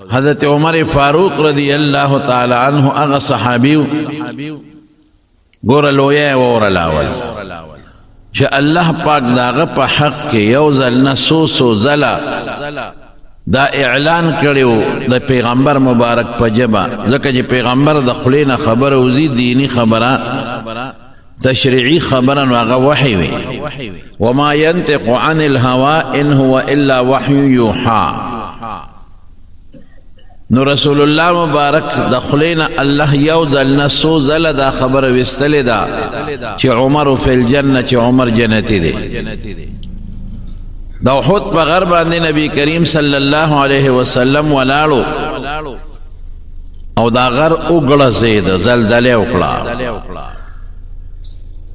حضرت عمر فاروق رضی اللہ تعالی عنہ اغا صحابیو گور لویا وور لاول چه اللہ پاک داغا پا حق کے یوزل نسوسو زلا دا اعلان کریو دا پیغمبر مبارک پا جبا زکا جی پیغمبر دا خلین خبر وزی دینی خبرہ تشریعی خبرن واغا وحی وی وما ينطق عن الهوى ان هو الا وحی یوحا نو رسول اللہ مبارک دا خلین اللہ یو دل نسو زل دا خبر وستل دا چی عمر فی الجنہ چی عمر جنتی دے دا احد پا غربان دے نبی کریم صلی اللہ علیہ وسلم ولالو او دا غر اگڑا زید زلزلے اکلا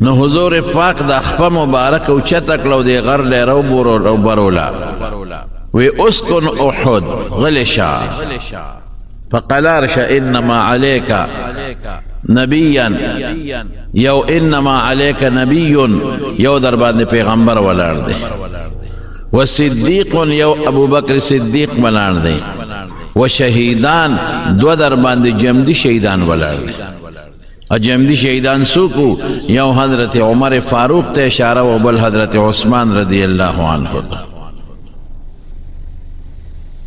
نو حضور پاک دا خپا مبارک او چتک لو دے غر لے رو برولا وی اسکن احد غلشا فقلارشا انما علیکا نبیا یو انما علیکا نبی یو در باندې پیغمبر ولار دے و صدیق یو ابو بکر صدیق ولار دے و شہیدان دو در باندې جمدی شہیدان ولار دے جمدی شہیدان سوکو یو حضرت عمر فاروق تے اشارہ و بل حضرت عثمان رضی اللہ عنہ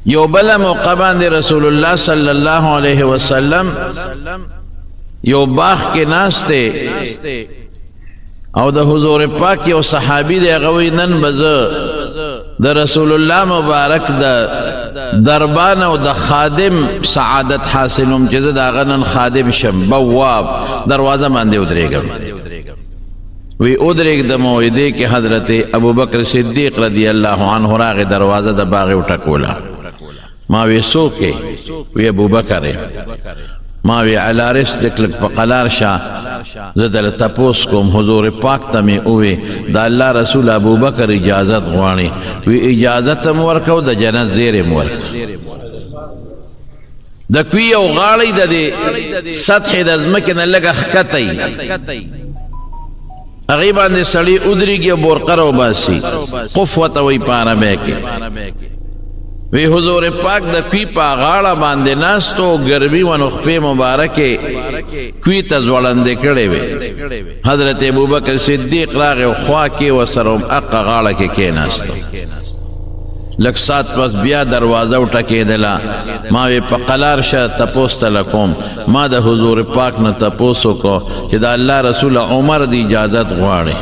یو بلا موقع باندې رسول اللہ صلی اللہ علیہ وسلم یو باغ کے ناستے او دا حضور پاک یو صحابی دے غوی نن بز دا رسول اللہ مبارک دا دربان او دا خادم سعادت حاصلم چیز دا غنن خادم شم بواب دروازہ ماندے ادریگم وی ادریگ دا موعدے کہ حضرت ابو بکر صدیق رضی اللہ عنہ راغ دروازہ دا باغ اٹھکولا ماوی سوکے وی ابو بکر ماوی علارس دکلک پا قلار شاہ زدل تپوس کم حضور پاک تمی اوی دا اللہ رسول ابو بکر اجازت غوانی وی اجازت مورکو دا جنت زیر مورک دا کوئی او غالی دا دی سطح دا زمکن لگا خکتی اغیبان دی سڑی ادری گیا بورقر و باسی قفوت وی پانا بیکی وی حضور پاک دا کوئی پا غاڑا باندے ناستو گرمی و نخبے مبارکے کوئی تزولندے کڑے وی حضرت ابو بکر صدیق راغ و خواکی و سرم اقا غاڑا کے کے ناستو لک سات پس بیا دروازہ اٹھکے دلا ماوی پا قلار شا تپوستا لکوم ما دا حضور پاک نا تپوسو کو کہ دا اللہ رسول عمر دی اجازت غواڑے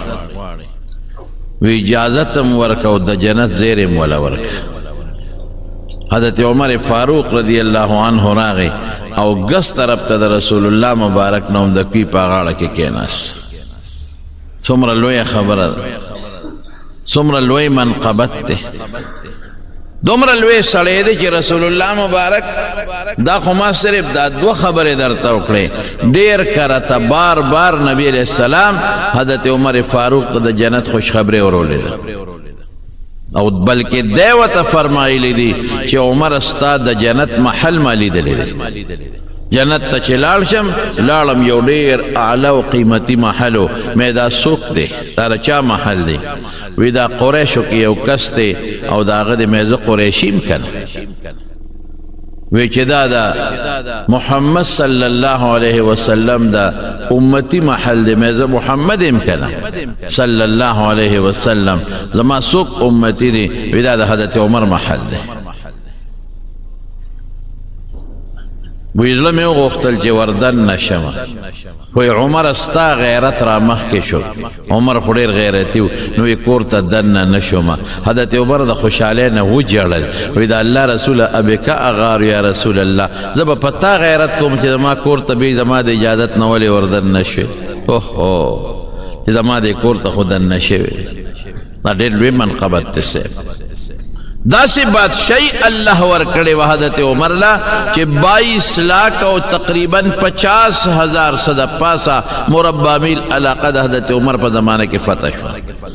وی اجازت مورکو دا جنت زیر مولا ورک حضرت عمر فاروق رضی اللہ عنہ راغے او گس طرف تا دا رسول اللہ مبارک نوم دا کوئی پاغاڑا کے کیناس سمر لوی خبر سمر لوی منقبت تے دومر لوی سڑے دے چی رسول اللہ مبارک دا خما صرف دا دو خبر در توکڑے دیر کرتا بار بار نبی علیہ السلام حضرت عمر فاروق دا جنت خوش خبر ورولے دا او بلکہ دیوتا فرمائی لی دی چی عمر استاد دا جنت محل مالی دلی دی جنت تا چی لالشم لالم یو دیر اعلی و قیمتی محلو میدا سوک دے تارا چا محل دے وی دا قریشو کی یو کس دے او دا غد میزا قریشیم کن وی چی دا محمد صلی اللہ علیہ وسلم دا امتی محل دے میزا محمد امکنا صلی اللہ علیہ وسلم زما سوک امتی دے وی دا حضرت عمر محل دے وی ظلم یو غختل چی وردن نشما وی عمر استا غیرت را مخ کے شو عمر خودیر غیرتیو نوی کورتا دن نشما حضرت عمر دا خوشالین و جڑل وی دا اللہ رسول ابکا اغار یا رسول اللہ زبا پتا غیرت کو مچی زما کورتا بی زما دا اجازت نولی وردن نشوی چی زما دا کورتا خودن نشوی دا دل وی منقبت تسے دا سی بادشاہی اللہ ورکڑے و حضرت عمر لا کہ 22 لاکھ و تقریباً 50,000 صدا پاسا مربع میل علاقہ دا حضرت عمر پا زمانہ کے فتح شو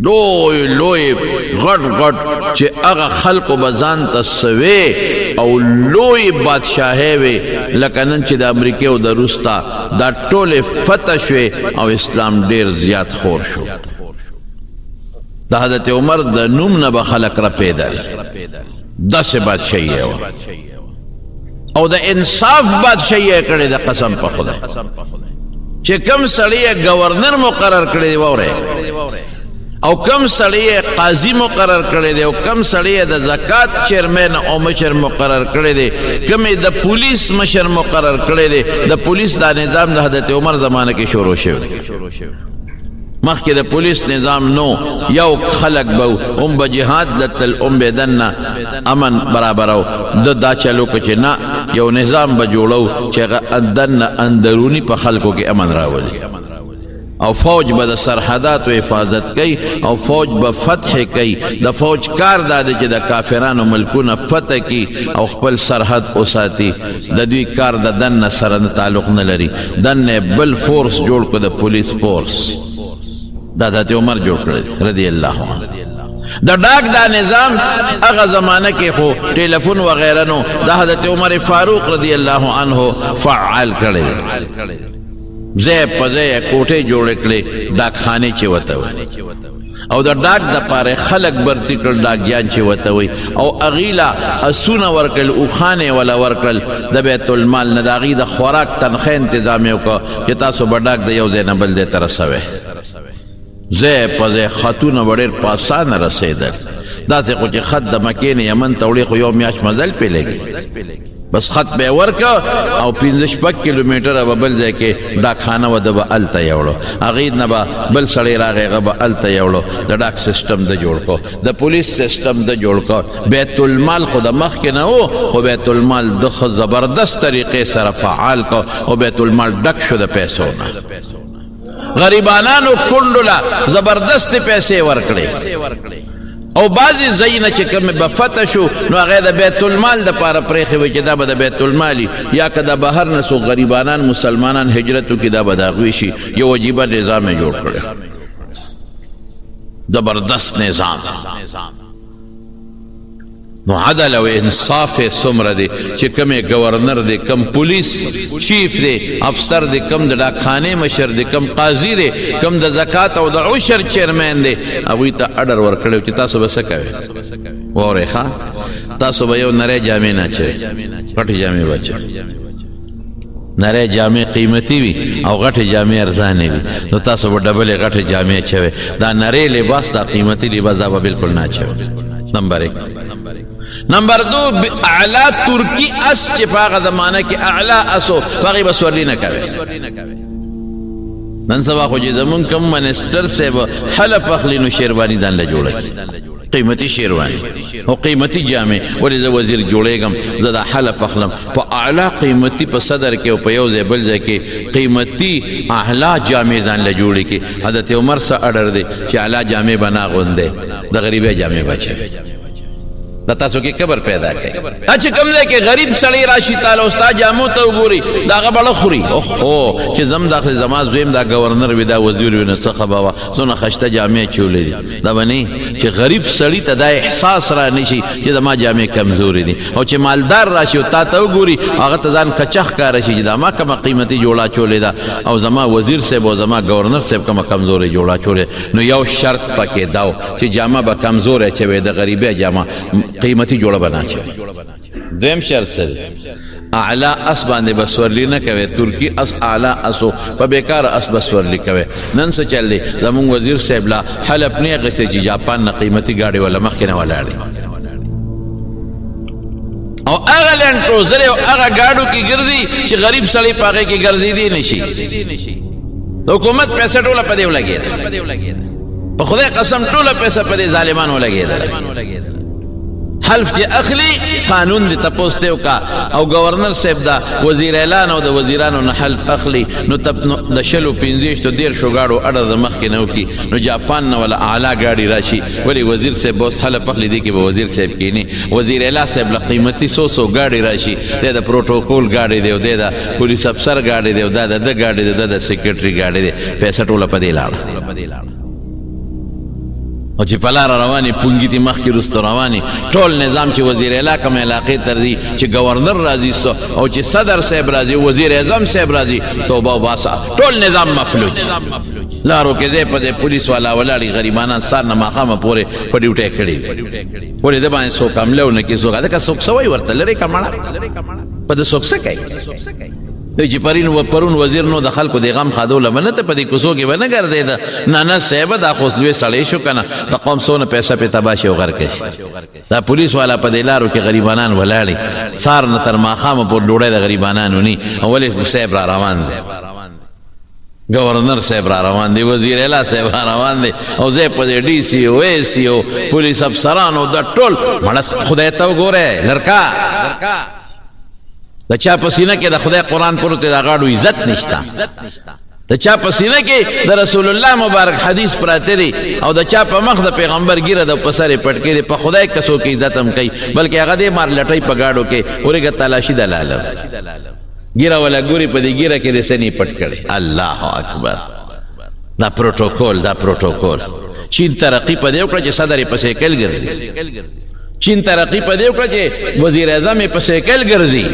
لوئی لوئی غٹ غٹ چے اگا خلق و بزان تسوے او لوئی بادشاہے وے لکنن چے دا امریکے و دا روستا دا ٹول فتح شوے او اسلام دیر زیاد خور شو دا حضرت عمر دا نوم نبا خلق را پیدا داسې بادشاهي وه او د انصاف بادشاهي یې کړې ده قسم په خدای چې کم سړی یې گورنر مقرر کړی دی واورئ او کم سړی قاضي مقرر کړی دی او کم سړی د زکات چیرمن او مشر مقرر کړی دی کم د پولیس مشر مقرر کړی دی د پولیس دا نظام د حضرت عمر زمانه کې شروع شوی مخکې د پولیس نظام نو یو خلق به هم به جهاد لتل هم به دنه امن برابرو د دا چلو که چې نه یو نظام به جوړو چې هغه دنه اندروني په خلکو کې امن راولي او فوج به د سرحداتو حفاظت کوي او فوج به فتح کوي د فوج کار دا دی چې د کافرانو ملکونه فتح کی او خپل سرحد وساتي د دوی کار د دنه سره تعلق نه لري دنه بل فورس جوړ کړ د پولیس فورس دا حضرت عمر جوړ کړی رضی الله عنه د ډاک دا نظام هغه زمانه کې خو ټلیفون وغیره نو د حضرت عمر فاروق رضی الله عنه فعال کړی ځای په ځای کوټې جوړې کړې ډاکخانې چې ورته وایي او د ډاک دپاره خلک برتي کړل ډاکیان چې ورته وایي او هغې له اسونه ورکړل اوښانې وله ورکړل د بیت المال نه د هغې د خوراک تنخواه انتظام یې وکړه چې تاسو به ډاک د یو ځای نه بل ځای ته رسوئ ځای په ځای خطونه به ډېر په اسانه رسېدل داسې خو چې خط د مکې نه یمن ته وړې خو یو میاشت مزل پې لګي بس خط به یې ورکړه او 15-16 کیلومیټره به بل ځای کې ډاکخانه وه ده به هلته یې وړو هغې نه به بل سړی راغی هغه به هلته یې وړو د ډاک سسټم ده جوړ کړو د پولیس سسټم ده جوړ کړو بیت المال خو د مخکې نه و خو بیت المال د ښه زبردست طریقې سره فعال کړو او بیت المال ډک شو د پیسو نه غریبانانو کونډو له زبردستې پیسې ورکړې او بعضې ځایونه چې کومې به فتح شو نو هغه د بیت المال دپاره پرېښې وې چې دا به د بیت المال یا که د بهر نه څوک غریبانان مسلمانان هجرت وکړي دا به د هغوی شي یو عجیبه نظام یې جوړ کړی زبردست نظام نو عدل او انصاف څومره دی چې کوم گورنر دی کم پولیس چیف دی افسر دی کم د ډاکخانې مشر دی کم قاضي دی کم د زکات او د عشر چیرمین دی هغوی ته اډر ورکړی چې تاسو به څه کوئ واورئ ښه تاسو به یو نری جامې نه اچوئ غټې جامې به اچوئ نری جامې قیمتي وي او غټې جامې ارزانې وي نو تاسو به ډبلې غټې جامې اچوئ دا نری لباس دا قیمتي لباس دا به بلکل نه اچوئ نمبر 1 نمبر 2 اعلی ترکی اس چې په هغه زمانه کې اعلی اسو په هغې به سورلي نه کوي نن سبا خو چې زمونږ کوم منسټر صاحب حلف اخلي نو شیرواني ځان له جوړه کړي قیمتي شیرواني او قیمتي جامې ولې زه وزیر جوړېږم زه دا حلف اخلم په اعلی قیمتي په صدر کې او په یو ځای بل ځای کې قیمتي اعلی جامې ځان له جوړې کړي حضرت عمر څه اډر دی چې اعلی جامې به نه اغوندې د غریبۍ جامې به اچوي دا تاسو کې کبر پیدا کوي چې کوم ځای کې غریب سړی راشي تعالی ستا جامو ته وګوري د هغه بړه خوري اوهو چې زم داسې زما زویم دا گورنر وي دا وزیر وي نو څه خبره وه څونه ښایسته جامې اچولی دي دا به نه چې غریب سړي ته دا احساس را نه شي چې زما جامې کمزورې دي او چې مالدار راشي او تا ته وګوري هغه ته ځان کچه ښکاره شي چې دا ما کومه قیمتي جوړه اچولې ده او زما وزیر صاحب او زما گورنر صاحب کومه کمزورې جوړه اچولې نو یو شرط پکې دا و چې جامه به کمزورې اچوې د غریبۍ جامه قیمتي جوړه به نه اچوې دویم شرط سره اعلی اس باندې به سورلي نه کوي ترکی اس اعلی اسو په بیکار اس به سورلي کوي نن څه چل دی زمونږ وزیر صاحب لا حلف نه اخیستی چې جاپان نه قیمتي ګاډي ولا مخکې نه ولاړې او هغه لینډ کروزر او هغه ګاډو کې ګرځي چې غریب سړی په هغې کې ګرځېدی نه شي د حکومت پیسې ټوله په دې ولګېده په خدای قسم ټوله پیسه په دې ظالمانو ولګېدله حلف چې اخلي قانون دې تپوس ته وکړه او گورنر صاحب دا وزیر اعلان او د وزیرانو نه حلف اخلي نو د شلو 15 10 ګاډو اډر د مخکې نه وکړي نو جاپان نه ولا اعلی ګاډي راشي ولې وزیر صاحب اوس حلف اخلي دی کې به وزیر صاحب کینی وزیر اعلی صاحب له قیمتي 100 ګاډي راشي د پروتوکول ګاډي دی او د پولیس افسر ګاډي دی او د ګاډي دی د سیکریټري ګاډي دی پیسې ټوله په دې لاړه او چې په لاره روانې پونګي دي مخکې رستو روانې ټول نظام چې وزیر اعلی کوم علاقې تر دي چې گورنر راځي او چې صدر صاحب راځي وزیر اعظم صاحب راځي توبه وباسه ټول نظام مفلوج لارو کې ځای په ځای پولیس والا ولاړي غریبانان سار نه ماښامه پورې په ډیوټۍ کړي ولې د باندې څوک حمله ونه کړي څوک ځکه څوک سوی ورته لرې که مړه په ده څوک څه کوي دوی چې پرون وزیر نو د خلکو د غم خادوله به نه ته په دې کوڅو کې به نه ګرځېده نه صاحبه دا خو لوی سړی شو که نه د قوم څونه پیسه پې تباه شي او غرقه شي دا پولیس والا په دې لارو کې غریبانان ولاړي سار نه تر ماښامه پورې ډوډۍ د غریبانانو ني او ولې صاحب را روان دی گورنر صاحب را روان دی وزیر اعلی صاحب را روان دی او زه په دې ډي سي او اے سي او پولیس افسرانو دا ټول مړه خدای ته وګوره لړکا د چا په سینه کې د خدای قرآن پروت دی د غاړو عزت نشته د چا په سینه کې د رسول الله مبارک حدیث پراته دی او د چا په مخ د پیغمبر ګیره د په سر یې پټ کړي په خدای کسو کې عزت هم کوي بلکې هغه دې مار لټۍ په غاړو کې ورېږه تلاشي دلاله ګیره والا ګوري په دې ګیره کې د سنې پټ کړي الله اکبر دا پروتوکول چین ترقی په دې وکړه چې صدر یې په سایکل ګرځي چین ترقی په دې وکړه چې وزیر اعظم یې په سایکل ګرځي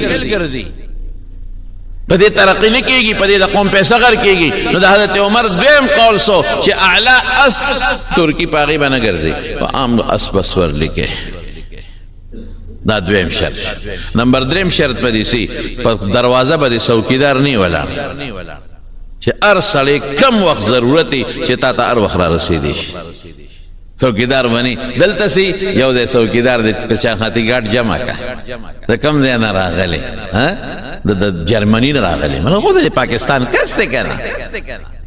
په دې ترقی نه کېږي په دې د قوم پیسه غر کېږي نو د حضرت عمر دویم قول سو چې اعلی اس ترکی په هغې به نه ګرځي په عام اس به سورلي کې دا دویم شرط نمبر دریم شرط په دې سي په دروازه به د څوکیدار نه ولاړ چې هر سړی کم وخت ضرورت دی چې تا ته هر وخت را رسېدی شي څوکیدار ونی دلته سي یو دی څوکیدار د چا خاطي ګاډ جمع کا د کم ځای نه راغلی د جرمني نه راغلی مطلب خو د پاکستان کس دی که نه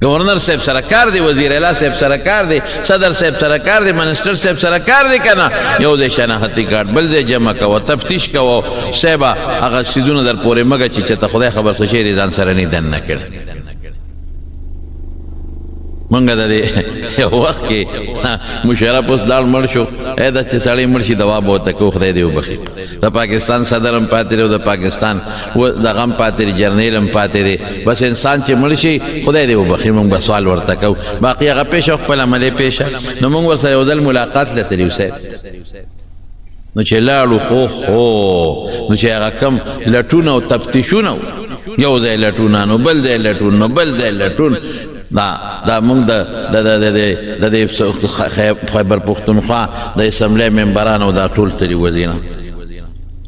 گورنر صاحب سره کار دی وزیر اعلی صاحب سره کار دی صدر صاحب سره کار دی منسٹر صاحب سره کار دی که نه یو ځای شناختی ګاډ بل ځای جمع کوه تفتیش کوه صاحبه هغه څیزونه در پورې مږه چې چېرته خدای خبر څه شی دی ځان سره نه دننه کړي منګه د دې یو وخت کې مشرف اوس لاړ مړ شو دا چې سړی مړ شي دوا به ورته کوو خدای دې وبخي د پاکستان صدر هم پاتې دی او د پاکستان دغه هم پاتې دی جرنیل هم پاتې دی بس انسان چې مړ شي خدای دې وبخي موږ به سوال ورته کوو باقي هغه پیشه خپل عملې پیشه نو موږ ورسره یو ځل ملاقات لته یو صاحب نو چې لاړو خو نو چې هغه کم لټون او تفتیشونه یو ځای لټون نو بل ځای لټون نو بل ځای لټون دا موږ د خیبر پښتونخوا د اسمبلی ممبرانو دا ټول ترې وزینه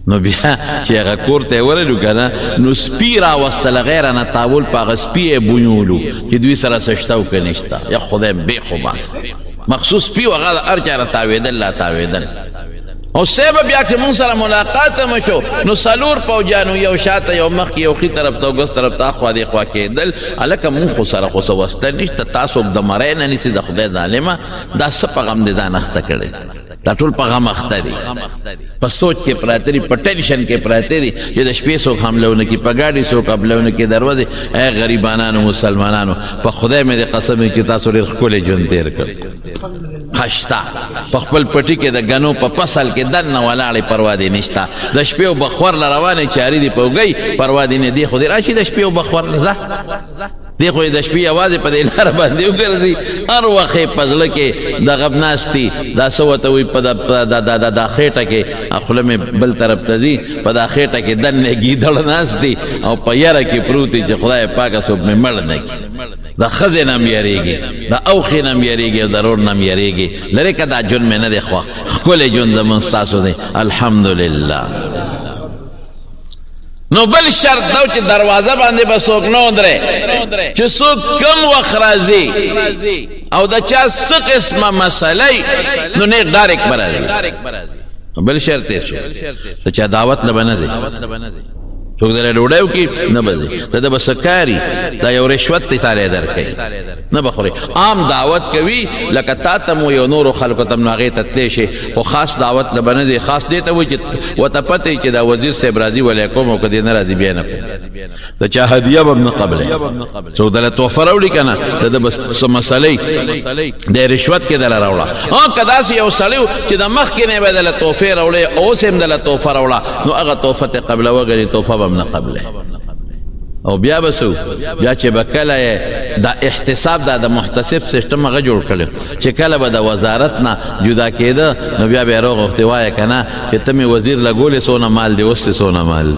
نو بیا چې هغه کور ته یې ورلو که نه نو سپي راوستله غیره نه تاول په هغه سپي یې بونیولو چې دوی سره څه شته او که نشته یا خدای بیخ وباس مخصوص سپي و هغه هر چا را تاوېدل لا تاوېدل او صاحب بیا که مونږ سره ملاقات هم شو نو څلور پوجانو یو شاته یو مخکې یو ښي طرف ته او ګس طرف ته اخوا دې خوا کېدل هلکه مونږ خو سره خو څه وسته نشته تاسو د مرۍ نه نیسي د خدای ظالمه دا څه په غم دې ځان اخته کړی دا ټول په غم اخته دي په سوچ کې پراته دي په ټینشن کې پراته دي چې د شپې څوک حمله ونه کړي په ګاډي څوک حمله ونه کړي دروازې ای غریبانانو مسلمانانو په خدای مې دې قسم وي چې تاسو ډېر ښکلی ژوند تېر کړ خشته په خپل پټي کې د ګنو په فصل کې دننه ولاړې پروا دې نشته د شپې او بخور له روانې چارې دي په اوږۍ پروا دې نه دی خو دې راشي د شپې او بخور نه ځه دی خو د شپې یوازې په دې لاره باندې وګرځي هر وخت یې په زړه کې دغه ناستي دا څه ورته وایي په دا خېټه کې خوله مې بل طرف ته ځي په دا خېټه کې دننه ګیدړ ناست دي او په یره کې پروت دي چې خدای پاکه څوک مې مړ نه کړي د ښځې نه هم یېرېږي د اوښې نه هم یېرېږي او د رور نه هم یېرېږي لرې که دا ژوند مې نه دی خوښ ښکلی ژوند زمونږ ستاسو دی الحمدلله نو بل شرط دا چې دروازه باندې به څوک نه ودرې چې څوک کم وخت راځي او د چا څه قسمه مسله نو نیک ډایرکټ به راځي بل شرط یې شو د چا دعوت له به نه دی څوک دله ډوډۍ وکړي نه به ځي د ده به څه کاري دا یو رشوت دی تالی درکوي نه به خوري عام دعوت کوي لکه تا ته مو یو نورو خلکو ته م نو هغې ته تلی شي خو خاص دعوت له به نه دی خاص دې ته وایي چې ورته پته وي چې دا وزیر صاحب راځي ولیکم او که دې نه راځي بیا نه کوم د چا هدیه به هم نه قبلوي څوک دله تحفه راوړي که نه د ده به څه مسلې د رشوت کې دله راوړه که داسې یو سړی و چې د مخکې نه به دله تحفې راوړې اوس هم دله تحفه راوړه نو هغه تحفه ته قبلوه ګنې تحفه به هم نه قبلوي او بیا بسو بیا چې به کله دا احتساب دا د محتسب سیستم هغه جوړ کړی چې کله به د وزارت نه جدا کېده نو بیا به یې راغوښتې وایه که نه چې ته مې وزیر لګولې څونه مال دی اوس دې څونه مال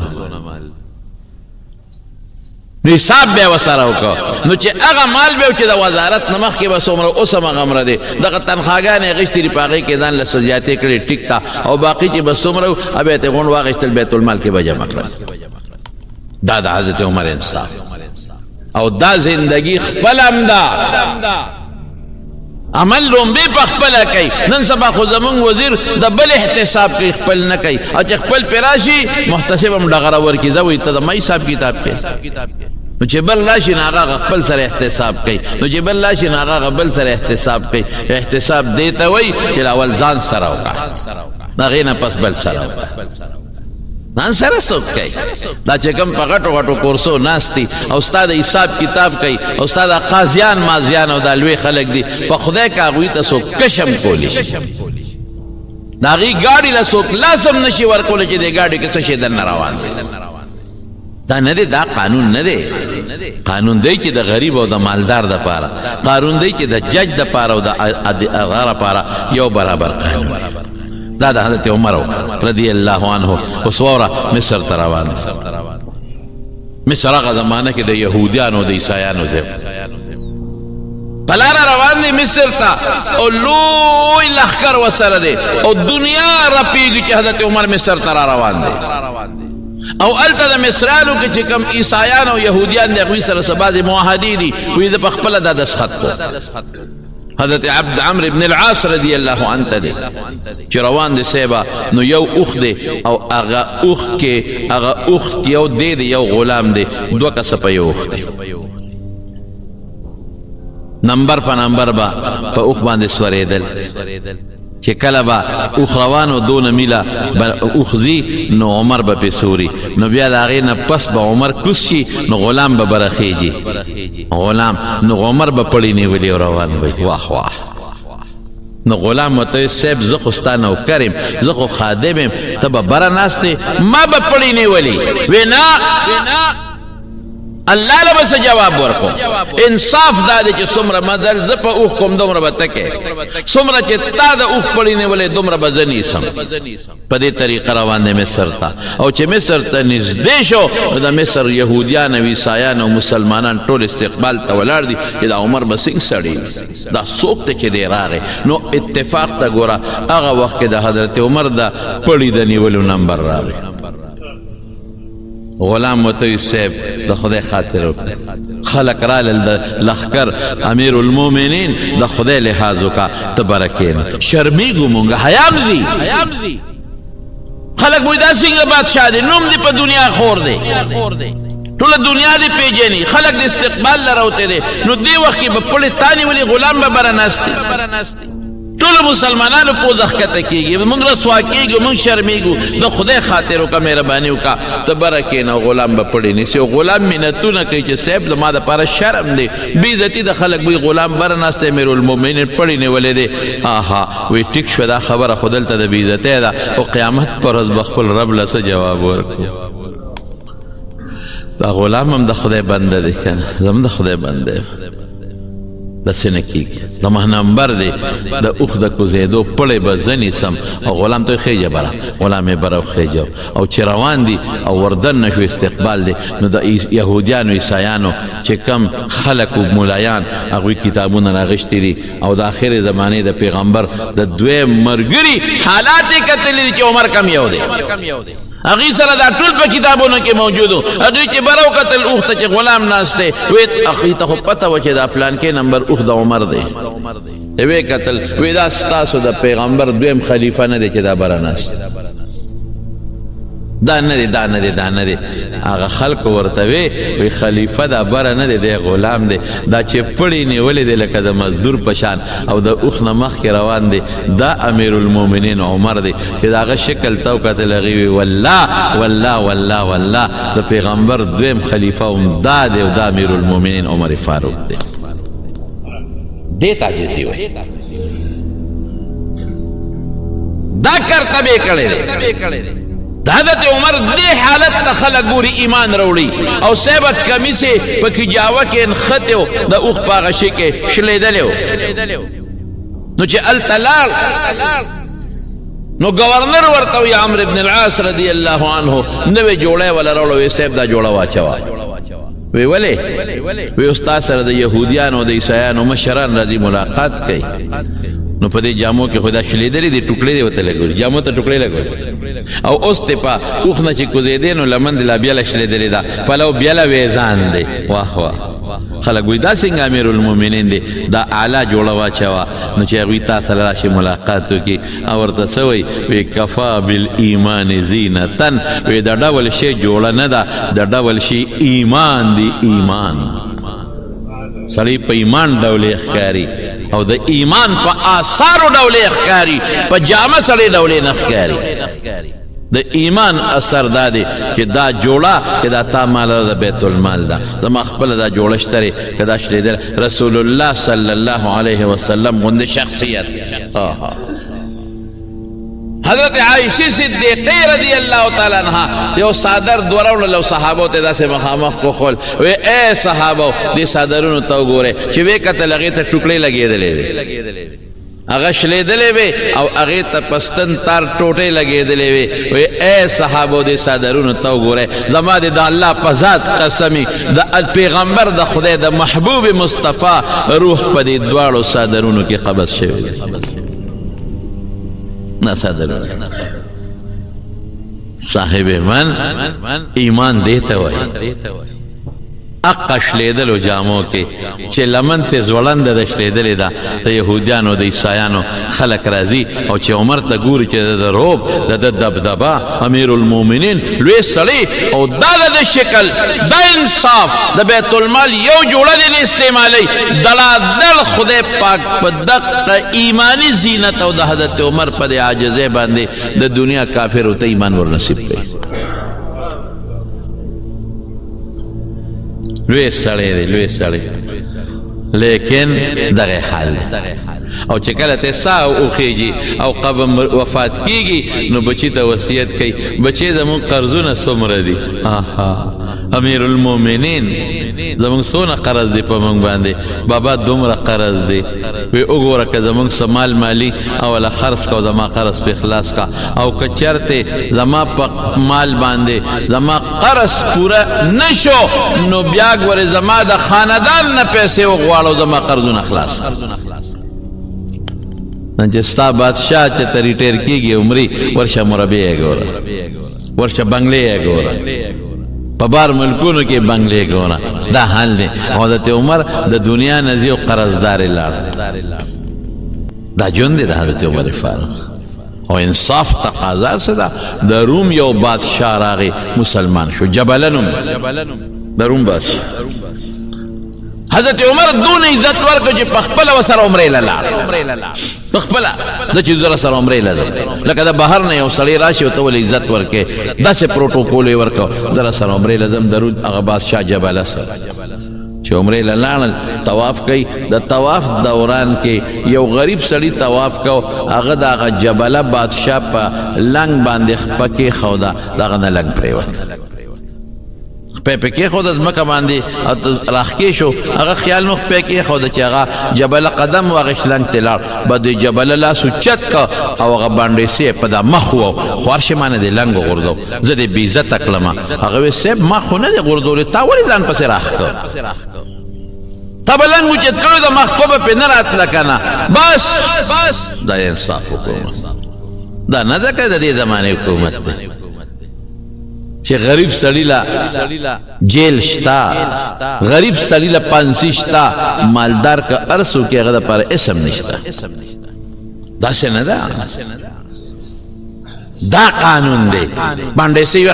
نو حساب بیا ورسره وکړه نو چې هغه مال به چې د وزارت نه مخکې به څومره اوس هم هغه دی دغه تنخواګانې اخیستې دي په هغې کې ځان له څه زیاتې کړې ټیک ته او باقي چې به څومره و هغه به یې غونډ واخیستل بیت المال کې به جمع کړل دا د حضرت عمر انصاف او دا زندگی خپل هم دا عمل لومبې په خپله کوي نن سبا خو زمونږ وزیر د بل احتساب کوي خپل نه کوي او چې خپل پرې راشي محتسب هم ډغره ورکړي ځه وایي ته د ما حساب کتاب کوي نو چې بل راشي نو هغه خپل سره احتساب کوي نو چې بل راشي نو هغه بل سره احتساب کوي احتساب دې ته وایي چې اول ځان سره وکړه د هغې نه پس بل سره وکړه ځان سره څوک کوي دا چې کوم په غټو غټو کورسو ناست دي او ستا د حساب کتاب کوي او ستا د قاضیان مازیان او دا لوی خلک دي په خدای که هغوی ته څوک کشم کولی شي د هغې ګاډي له څوک لاس هم نشي ورکولی چې دې ګاډي کې څه شی درنه روان دی دا نه دی دا قانون نه دی قانون دی چې د غریب او د مالدار دپاره قانون دی چې د جج دپاره او د هغه دپاره یو برابر قانون دا د حضرت عمر رضی الله عنه اوس واوره مصر ته روان مصر هغه زمانه کې د یهودیانو د عیسایانو ځای په لاره روان دی مصر ته او لوی لښکر ورسره دی او دنیا رپېږي چې حضرت عمر مصر ته را روان دی او هلته د مصریانو کې چې کوم عیسایان او یهودیان دی هغوی سره څه بعضې معاهدې دي وایي زه په خپله دا دستخط کوم حضرت عبد عمرو بن العاص رضی الله عنه ته دی چې روان دی صاحبه نو یو اوښ دی او هغه اوښ کې یو دی یو غلام دی دوه کسه په یو اوښ دی نمبر په نمبر به په اوښ باندې سورېدل چې کله به اوښ روان و دونه میله به اوښ ځي نو عمر به پې سوري نو بیا د هغې نه پس به عمر کوز شي نو غلام به برخیږي غلام نو عمر به پړی نیولي او روان وي واه واه نو غلام ورته وایي صاحب زه خو ستا نوکر یم زه خو خادم یم ته به بره ناست ما به پړی نیولي وی نه الله له به جواب ورکو انصاف دا دی چې څومره مدل زه په اوښ کوم دومره به ته کوې څومره چې تا د اوښ پړی نیولی دومره به زه نیسم په دې طریقه روان دی مصر ته او چې مصر ته نږدې شو نو د مصر یهودیان او عیسایان او مسلمانان ټول استقبال ته ولاړ دي چې دا عمر به څنګه سړی دا څوک دی چې دی راغی نو اتفاق ته ګوره هغه وخت کې د حضرت عمر د پړی د نیولو نمبر راغی غلام ورته وایي صاحب د خدای خاطر وکړه خلک رالل د لښکر امیر المؤمنین د خدای لحاظ وکړه ته بره کښېنه شرمېږو مونږ حیا م ځي خلک وایي دا څنګه بادشاه دی نوم دی په دنیا خور دی ټوله دنیا دی پیژني خلک د استقبال له راوتی دی نو دې وخت کې به پړې تا نیولي غلام به بره ناست دی ټولو مسلمانانو پوزه ښکته کېږي موږ رسوا کېږو موږ شرمېږو د خدای خاطر وکړه مهرباني وکړه ته بره کښېنه غلام به پړې نیسي او غلام منتونه کوي چې صاحب زما دپاره شرم دی بېعزتي د خلک وایي غلام بره ناست دی امیرالمؤمنین پړې نیولی دی آها وایي ټیک شوه دا خبره خو دلته د بېعزتۍ ده او قیامت پر ورځ به خپل رب له څه جواب ورکړو دا غلام هم د خدای بنده دی که نه زموږ د خدای بنده دی داسې نه کېږي زما نمبر دی د اوښ د کوزېدو پړی به زه نیسم او غلام ته خېجه بره غلام یې بره وخېجه او چې روان دي او وردن نه شو استقبال دی نو د یهودیانو عیسایانو چې کم خلک و ملایان هغوی کتابونه راغشتي دي او د آخرې زمانې د پیغمبر د دویم ملګري حالات یې کتلي دي چې عمر کم یو دی هغې سره دا ټول په کتابونو کې موجود و هغوی چې بره وکتل اوښ ته چې غلام ناست دی وی هغې ته خو پته وه چې دا پلانکې نمبر اوښ د عمر دی وی کتل وی دا ستاسو د پیغمبر دویم خلیفه نه دی چې دا بره ناست دا نه دی دا نه دی دا نه دی هغه خلکو ورته وی خلیفه دا بره نه دی دی غلام دی دا چې پړی نیولی دی لکه د مزدور په شان او د اوښ نه مخکې روان دی دا امیرالمؤمنین عمر دی چې د هغه شکل ته وکتل هغې وی والله والله والله والله د پیغمبر دویم خلیفه هم دا دی او دا امیرالمؤمنین عمر فاروق دی دې ته عاجزي وایي دا کرتبې کړی دی د حضرت عمر دې حالت ته خلک ګوري ایمان راوړي او صحبت کمیسې په کجاوه کې نښتې و د اوښ په هغه شي کې شلېدلی و نو چې هلته لاړ نو گورنر ورته وی عمرو بن العاص رضی الله عنه نوې جوړه ولا راوړه وی صاحب دا جوړه واچوه وی ولې وی استاد سره د یهودیانو د عیسایانو مشران راځي ملاقات کوي نو په دې جامو کې خدا شلېدلې دي ټوکړې دي وته لګول جامو ته ټوکړې لګول او اوس ته په اوخ نه چې کوزېدې نو لمن د لا بیا شلېدلې ده پلو بیا ویزان دی واه واه خلک وی دا څنګه امیر المؤمنین دی دا اعلی جوړه واچوه نو چې هغوی تا سره راشي ملاقات وکړي او ورته څه وی وی کفا بالایمان زینتن وی دا ډول شی جوړه نه ده دا ډول شی ایمان دی ایمان سړی په ایمان ډولې ښکاري او د ایمان په آثارو ډولې ښکاري په جامه سړی ډولې نه ښکاري د ایمان اثر دا دی چې دا جوړه چې دا تا مال د بیت المال ده زما خپله دا جوړه شته که دا شلېدل رسول الله صلی الله علیه وسلم غوندې شخصیت حضرت عائشہ صدیقہ رضی اللہ تعالیٰ عنہ یو صادر دوراوړل او صحابو ته داسې مخامخ کوخول وی اے صحابو دې صادرونو ته وګورئ چې وی کتل هغې ته ټوکړې لګېدلې وې هغه شلېدلې وې او هغې ته پستن تار ټوټې لګېدلې وې وی اے صحابو دې صادرونو ته وګورئ زما د الله په ذات قسمي د پیغمبر د خدای د محبوب مصطفی روح په دې دواړو صادرونو کې قبض شوی دی صاحب ایمان دیتا وای اقا شلیدلو جامو کې چې لمن ته زوړنده د شلیدلې ده د یهودیانو د عیسایانو خلک راځي او چې عمر ته ګوري چې د روب د دبدبه امیر المؤمنین لوی سړی او دا د شکل دا انصاف د بیت المال یو جوړه دی نه استعمالوي دلادل خدای پاک په دقه ایمانی زینت او د حضرت عمر په دې عاجزۍ باندې د دنیا کافر ته ایمان ورنصیب کړي لوی سړی دی لوی سړی لیکن دغه حال او چې کله ته ساه وخیږي او قبر وفات کیږي نو بچی ته وصیت کوي بچی زمون قرضونه څومره دي امیر المؤمنین زمون څونه قرض دی په موږ باندې بابا دومره قرض دی وی وګوره که زمونږ څه مال مالي اوله خرڅ کو زما قرض په اخلاص کا او که چرته زما په مال باندې زما قرض پوره نشو نو بیا ګوره زما د خاندان نه پیسې وغواړو زما قرضونه خلاص چې ستا بادشاه چې ته ریټیر کېږي عمرې ورشه مربع یې ګوره ورشه بنګلې یې ګوره په بار ملکونو کې بنګلې ګوره دا حال دی حضرت عمر د دنیا نه ځي او قرضدارې لاړ دا ژوند دی د حضرت عمر فاروق او انصاف تقاضا څه ده د روم یو بادشاه راغی مسلمان شو جبله نوم د روم بادشاه حضرت عمر دون عزت ورکړو چې په خپله ورسره عمرې له لاړ په خپله زه چې زه راسره عمرې له ځم لکه د بهر نه یو سړی راشي او ته ولې عزت ورکړې داسې پروټوکول یې ورکړو زه راسره عمرې له ځم درود هغه بادشاه جبله سره چې عمرې له لاړل طواف کوي د طواف دوران کې یو غریب سړي طواف کو هغه د هغه جبله بادشاه په لنګ باندې خپه کېښوده د هغه نه لنګ پرېوت په کېښوده ځمکه باندې راښکې شو هغه خیال نو خپې کېښوده چې هغه جبله قدم واغېست لنګ ته لاړ به د جبله لاس اوچت که او هغه بانډیسې په دا مخ و خوارشې ما نه دې لنګ وغورځو زه دې بې عزته کړمه هغه وی صاحب ما خو نه دې غورځولې تا ولې ځان پسې راښکه تا به لنګ اوچت کړی د مخ خو به پرې نه راتله که نه بس دا انصاف حکومت دا نه ده که د دې زمانې حکومت دی چې غریب سړی لا جیل شتا غریب سړی لا پانسی شتا مالدار که ارسو کې هغه دپاره اسم نشته داسې نه ده دا قانون دی باندې سوی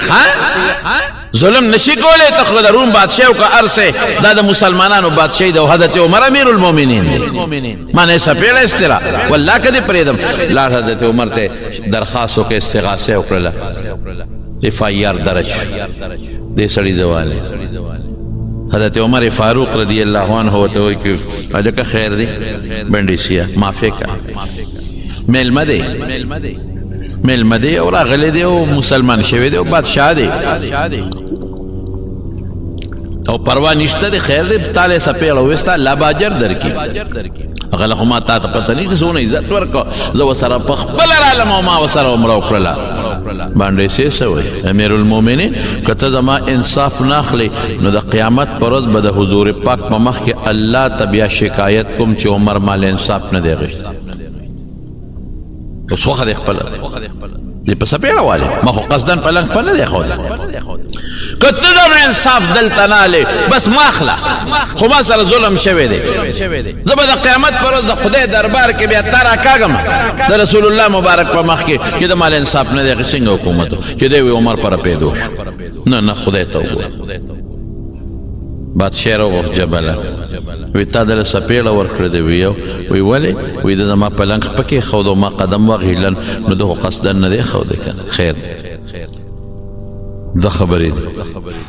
ظلم نشي کولی ته خو د روم بادشاه او که ارسه دا د مسلمانانو بادشاهي ده او حضرت عمر امیر المؤمنین دی معنی سپېړه استرا والله که دې پرېږدم لاړ حضرت عمر ته درخواست وکړه استغاثه وکړله FIR درج دې سړي زواله حضرت عمر فاروق رضی الله عنه ورته وایي چې هلکه خیر دی بنډیسیا معافی کا میلمه دی میلمه دی او راغلی دی او مسلمان شوی دی او بادشاه دی او پروا نشته دی خیر دی تاله سپیړه وستا الله باجر درکي هغه له ما تا ته پته نه چې څونه عزت ورکو زه ورسره په خپل رالم او ما ورسره عمره وکړله باندې څه وایي امیر المؤمنین که ته زما انصاف نه اخلې نو د قیامت پر ورځ به د حضور پاک په مخ کې الله ته بیا شکایت کوم چې عمر مال انصاف نه دی غوښتی اوس خوښه دی خپله دی په سپېړه والې ما خو قصدن پلنګ په نه دی ښودلی که ته زما انصاف دلته نه هلې بس ما اخله خو ما سره ظلم شوی دی زه به د قیامت پر ورځ د خدای دربار کې بیا تا راکاږم د رسول الله مبارک په مخ کې چې د مال انصاف نه دی څنګه حکومت چې دی وي عمر پر پیدو نه خدای ته وګوره بادشاه راوغوښت جبله وی تا دله سپېړه ورکړې دی وی ولې وی د زما پلنګ پکې ښود او ما قدم وغیلن نو ده خو قصدن نه دی ښودی که نه خیر دا خبرې دي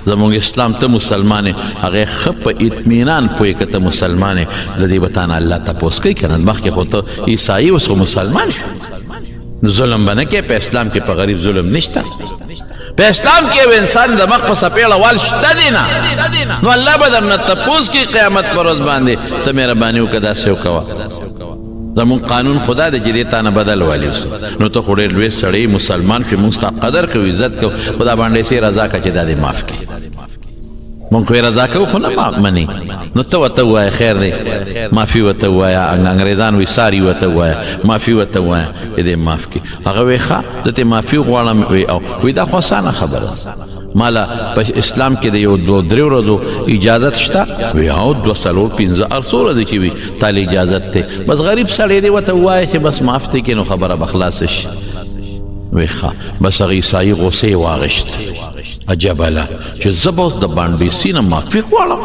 زموږ اسلام ته مسلمان یې هغې ښه په اطمینان پوهې که ته مسلمان یې د دې به تا نه الله تپوس کوي که نه مخکې خو ته عیسایي اوس خو مسلمان شو ظلم به نه کوې په اسلام کې په غریب ظلم نشته په اسلام کې یو انسان د مخ په سپېړه وال شته دی نه نو الله به درنه تپوس کوي قیامت پر ورځ باندې ته مهرباني وکړه داسې وکوه زمون قانون خدا دی چې دې تا نه بدل والي اوس نو ته خو ډېر لوی سړی مسلمان شوې مونږ ستا قدر کوو عزت کوو خدا باندې سې رضا که چې دا دې معاف کړي مونږ خو یې رضا کوو خو نه مني نو ته ورته ووایه خیر دی معافي ورته ووایه انګریزان وایي ساري ورته ووایه معافي ورته ووایه چې دې معاف کړي هغه وایي ښه زه ترې معافي غواړم وایي دا خو اسانه خبره مالا په اسلام کې د یو دوه درې ورځو اجازت شته وایي او دوه څلور پنځه هر څو ورځې چې وي تاله اجازت دی بس غریب سړی دی ورته ووایه چې بس معاف دی کې نو خبره به خلاصه شي وایي ښه بس هغه عیسایي غوسې یې واغېشت عجبله چې زه به اوس د بانډیسي نه معافي غواړم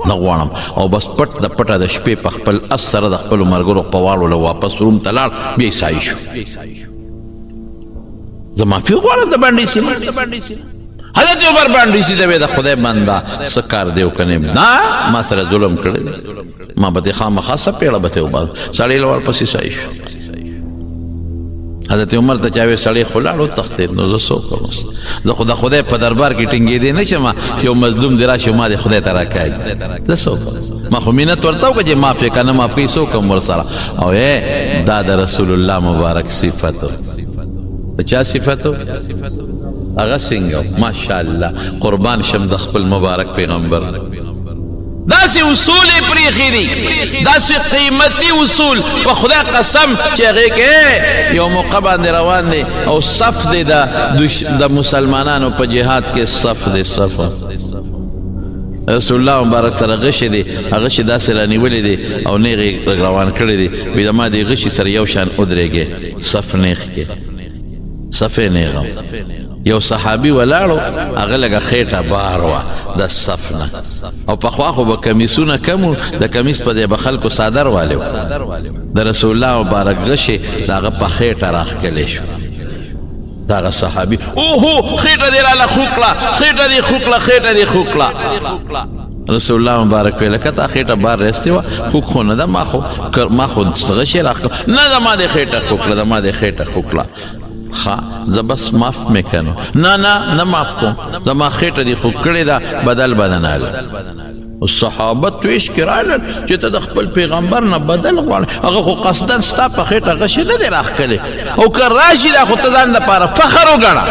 نه غواړم او بس پټ د پټه د شپې په خپل اس سره د خپلو ملګرو په واړوله واپس روم ته لاړ بیا عیسایي شو زه معافي غواړم د بانډیسي نه حضرت عمر بانډیسي ته ویې د خدای بنده څه کار دی وکنې نه ما سره ظلم کړی دی ما به دې خامخا سپېړه به ترې وباسم سړی له ورپسې عیسایي شو حضرت عمر ته چا وی سړی خو لاړ وتښتېد نو زه څه وکړم زه خو د خدای په دربار کې ټینګېدی نه شم یو مظلوم دې راشي ما دې خدای ته راکاږي زه څه وکړم ما خو مینت ورته وکړه چې معاف یې که نه معاف کوي څه وکړم ورسره او دا د رسول الله مبارک صفت و د چا صفت و هغه څنګه ماشاءالله قربان شم د خپل مبارک پیغمبر داسې اصول یې پرېښي دي داسې قیمتي اصول په خدای قسم چې هغې کې یو موقع باندې روان دی او صف دی د مسلمانانو په جهاد کې صف دی صف رسول الله مبارک سره غشي دی هغه غشي داسې رانیولې دی او نیغ یې روان کړی دی وایي د ما دې غشي سره یو شان ودرېږې صف نیغ کې صف یې نیغ یو صحابي ولاړو هغه لږه خېټه بار وه د صف نه او پخوا خو به کمیسونه کم وو د کمیس په ځای به خلکو څادر والی و د رسول الله مبارک غشې د هغه په خېټه راښکلی شو د هغه صحابي اوهو خېټه دې راله خو کړه خېټه دې خو کړه خېټه دې خو کړه رسول الله مبارک ویله که تا خېټه بار رستی وه خوک خو نه ده ما خو غشې راښکړه نه د ما دې خېټه خو کړه د ما دې خېټه خو کړه زه بس معاف مې کنو نه معاف کوم زما خېټه دې خو کړې ده بدل بدناله صحابه تویش کې راغلل چې ته د خپل پیغمبر نه بدل غواړې هغه خو قصدن ستا په خېټه غشې نه دی راښکلی او که راشي دا خو ته ځان دپاره فخر وګڼه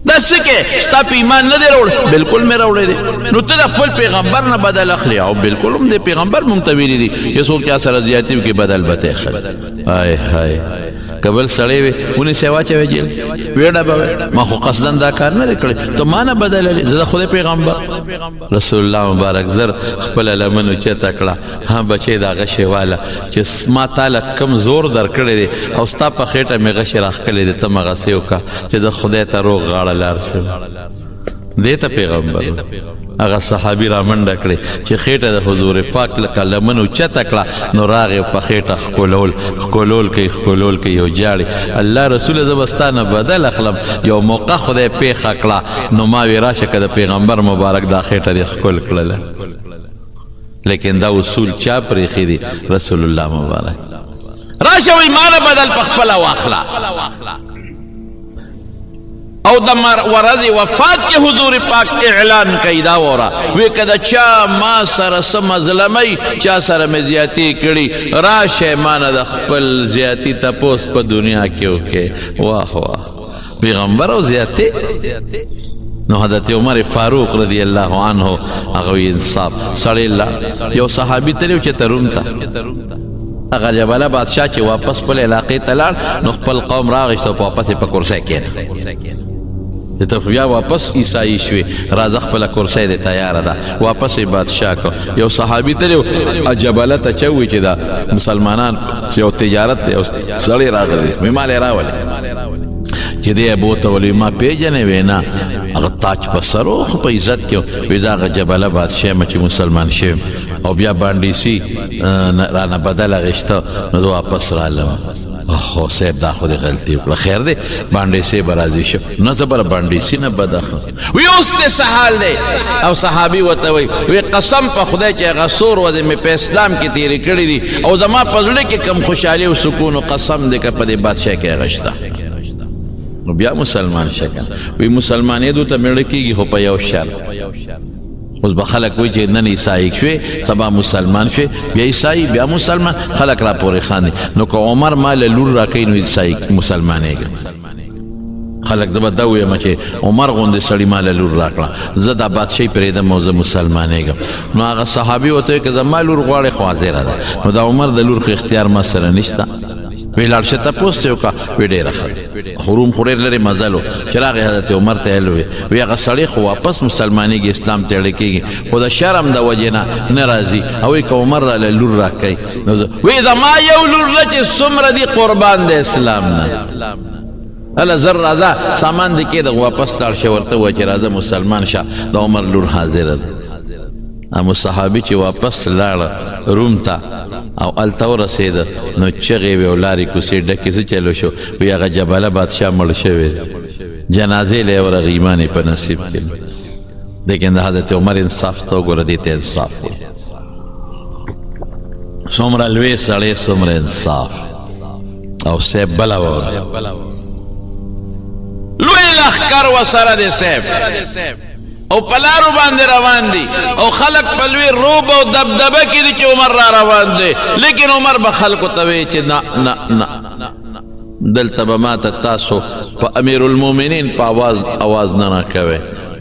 دا څه کې ستا په ایمان نه دی راوړی بلکل مې راوړی دی نو ته د خپل پیغمبر نه بدل اخلي او بلکل هم د پیغمبر مونږ ته ویلي دي چې څوک چا سره زیاتي وکړي بدل به ته اخلي های های که بل سړی وي ونیسئ واچوئ جیل ویډه به ما خو قصدن دا کار نه دی کړی ته ما نه بدلوې زه د خدای پیغمبر رسول الله مبارک زر خپله لمن اوچته کړه ها بچی د هغه شیواله چې ما تاله کم زور درکړی دی او ستا په خېټه مې غشې راښکلی دی ته مغسې وکړه چې د خدای ته روغ غاړه لار شو دې ته پیغمبر هغه صحابي را منډه کړې چې خېټه د حضور پاک لکه لمن اوچته کړه نو راغې په خېټه ښکلول کوي یو جاړي الله رسوله زه به ستا نه بدل اخلم یو موقع خدای پېښه کړه نو ما وی راشه که د پیغمبر مبارک دا خېټه دې ښکل کړله لیکن دا اصول چا پرېښي دي رسول الله مبارک راشه وی مالا بدل پخپلا واخلا او د ورځ وفات کې حضور پاک اعلان کوي دا وره وی کده چا ما سره څه مظلمۍ چا سره مې زیاتي کړي راشه مانه د خپل زیاتي تپوس په دنیا کې وکړې واه واه پیغمبر او زیاتي نو حضرت عمر فاروق رضی الله عنه هغه انصاف سړی یو صحابي تلو چې تروم ته هغه جبله بادشاه چې واپس خپل علاقې ته لاړ نو خپل قوم راغشت او واپس په کرسۍ کېنه ته بیا واپس عیسائی شوې راځه خپله کرسۍ دې تیاره ده واپس یې بادشاه کو یو صحابي تلو جبله ته چوي چې دا مسلمانان یو تجارت یو سړی راغلی وی مال یې راولې چې دی ابو ته ولی ما پیژنې وی نه هغه تاج په سر و خو په عزت کې وی دا هغه جبله بادشاه یم چې مسلمان شویم او بیا بانډیسي رانه بدل اخیسته نو واپس رالم خو صاحب دا خو دې غلطي وکړه خیر دی بانډیسي به راضي شو نه زه به بانډیسي نه بد اخلم وی اوس دې څه حال دی او صحابي ورته وی قسم په خدای چې هغه څو ورځې مې په اسلام کې تېرې کړي دي او زما په زړه کې کوم خوشحالي او سکون او قسم دی که په دې بادشاه کې هغه شته نو بیا مسلمان شکن وی مسلمانېدو ته میړه کېږي خو په یو شرط اوس به خلک وایي چې نن عیسائی شوې سبا مسلمان شوې بیا عیسائی بیا مسلمان خلک را پورې خاندي نو که عمر ما له لور راکوي نو عیسائی مسلمانېږم خلک زه به دا ویم چې عمر غوندې سړي ما له لور راکړه زه دا بادشاهي پرېږدم او زه مسلمانېږم نو هغه صحابي ورته وایي که زما لور غواړې خو حاضره ده نو د عمر د لور خو اختیار ما سره نشته وی لاړ شه تپوس ته وکړه وی ډېره ښه خو روم خو ډېر لرې مزل و چې راغی حضرت عمر ته ویل وی هغه سړی خو واپس مسلمانېږي اسلام ته اړه کېږي خو د شرم د وجې نه راځي او وی که عمر راله لور راکوي وی زما یو لور نه چې څومره دي قربان د اسلام نه هله زر راځه سامان دې کېده واپس لاړ شه ورته ووایه چې راځه مسلمان شه د عمر لور حاضره ده اما صحابي چې واپس لاړه روم ته او هلته ورسېده نو چغې وې او لارې کوڅې ډکې څه چلو شو وی هغه جبله بادشاه مړ شوی جنازې له یې ورغه ایمان یې په نصیب کې لیکن د حضرت عمر انصاف ته وګوره دې ته انصاف وایي څومره لوی سړی څومره انصاف او صاحب بله واوره لوی لښکر ورسره دی صاحب او پلارو باندې روان دي او خلق په لوی روب او دبدبه کې دي چې عمر را روان دی لیکن عمر به خلکو ته وایي چې نه نه نه دلته به ماته تاسو په امیر المؤمنین په اواز نه راکوئ